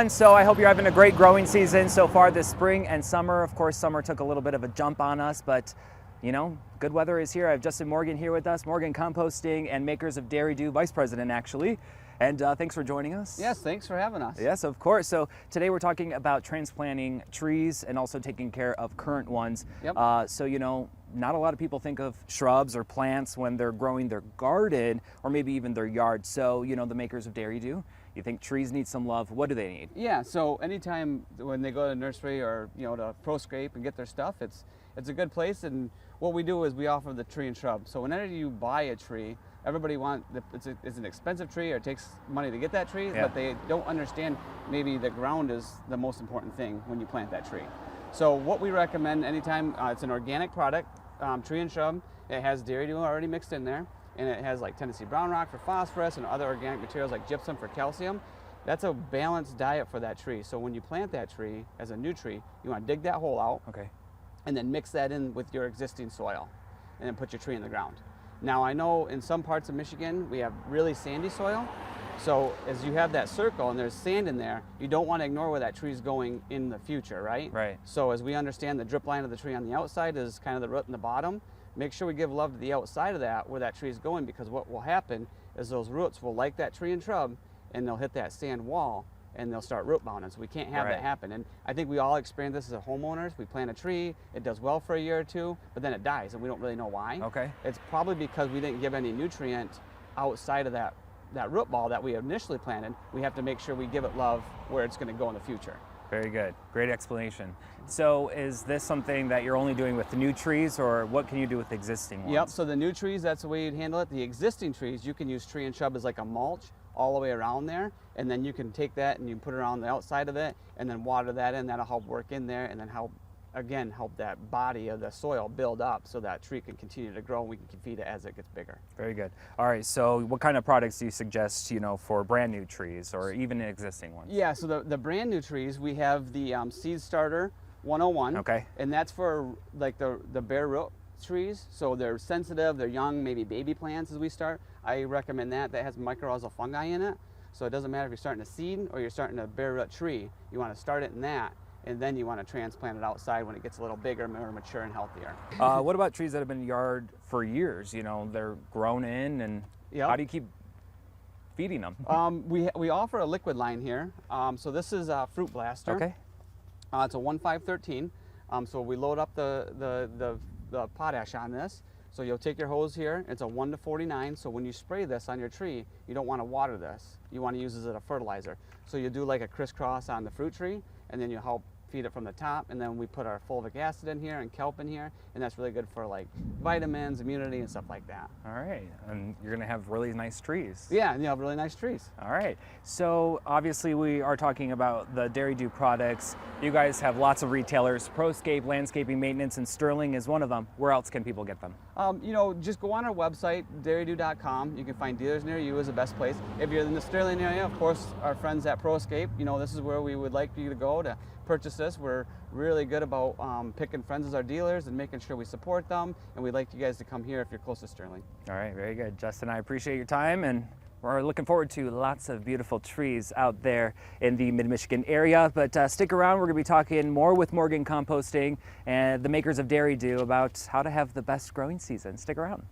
And so I hope you're having a great growing season so far this spring and summer. Of course, summer took a little bit of a jump on us, but you know, good weather is here. I have Justin Morgan here with us, Morgan Composting and makers of Dairy Dew, Vice President actually. And thanks for joining us. Yes, thanks for having us. Yes, of course. So today we're talking about transplanting trees and also taking care of current ones. Yep. So, you know, not a lot of people think of shrubs or plants when they're growing their garden or maybe even their yard. So, you know, the makers of Dairy Dew, you think trees need some love. What do they need? Yeah, so anytime when they go to the nursery or, you know, to ProScape and get their stuff, it's a good place. And what we do is we offer the tree and shrub. So whenever you buy a tree, everybody wants, it's an expensive tree or it takes money to get that tree, Yeah. but they don't understand maybe the ground is the most important thing when you plant that tree. So what we recommend anytime, it's an organic product, tree and shrub. It has Dairy Dew already mixed in there, and it has like Tennessee brown rock for phosphorus and other organic materials like gypsum for calcium. That's a balanced diet for that tree. So when you plant that tree as a new tree, you want to dig that hole out, Okay. and then mix that in with your existing soil, and then put your tree in the ground. Now I know in some parts of Michigan we have really sandy soil, so as you have that circle and there's sand in there, you don't want to ignore where that tree is going in the future, right? Right. So as we understand the drip line of the tree on the outside is kind of the root in the bottom, make sure we give love to the outside of that where that tree is going, because what will happen is those roots will like that tree and shrub and they'll hit that sand wall and they'll start root bounding. So we can't have Right. that happen. And I think we all experience this as homeowners. We plant a tree, it does well for a year or two, but then it dies and we don't really know why. Okay. It's probably because we didn't give any nutrient outside of that root ball that we initially planted. We have to make sure we give it love where it's going to go in the future. Very good. Great explanation. So is this something that you're only doing with the new trees, or what can you do with existing ones? Yep, so the new trees, that's the way you'd handle it. The existing trees, you can use tree and shrub as like a mulch all the way around there, and then you can take that and you put it around the outside of it and then water that in. That'll help work in there and then help that body of the soil build up so that tree can continue to grow and we can feed it as it gets bigger. Very good. All right, so what kind of products do you suggest, you know, for brand new trees or even existing ones? Yeah, so the brand new trees, we have the Seed Starter 101. Okay. And that's for like the bare root trees. So they're sensitive, they're young, maybe baby plants as we start. I recommend that. That has mycorrhizal fungi in it. So it doesn't matter if you're starting a seed or you're starting a bare root tree. You want to start it in that, and then you want to transplant it outside when it gets a little bigger, more mature and healthier. What about trees that have been in the yard for years? You know, they're grown in, and Yep. how do you keep feeding them? We offer a liquid line here. So this is a Fruit Blaster. Okay. It's a 1513. So we load up the potash on this. So you'll take your hose here. It's a 1:49. So when you spray this on your tree, you don't want to water this. You want to use this as a fertilizer. So you do like a crisscross on the fruit tree, and then you help feed it from the top, and then we put our fulvic acid in here and kelp in here, and that's really good for like vitamins, immunity, and stuff like that. All right, and you're gonna have really nice trees. Yeah, and you have really nice trees. All right, so obviously we are talking about the Dairy Dew products. You guys have lots of retailers. ProScape Landscaping Maintenance in Sterling is one of them. Where else can people get them? You know, just go on our website, dairydew.com. You can find dealers near you is the best place. If you're in the Sterling area, of course, our friends at ProScape, you know, this is where we would like you to go to purchase this. We're really good about picking friends as our dealers and making sure we support them, and we'd like you guys to come here if you're close to Sterling. All right, very good. Justin, I appreciate your time, and we're looking forward to lots of beautiful trees out there in the Mid-Michigan area. But stick around, we're gonna be talking more with Morgan Composting and the makers of Dairy Dew about how to have the best growing season. Stick around.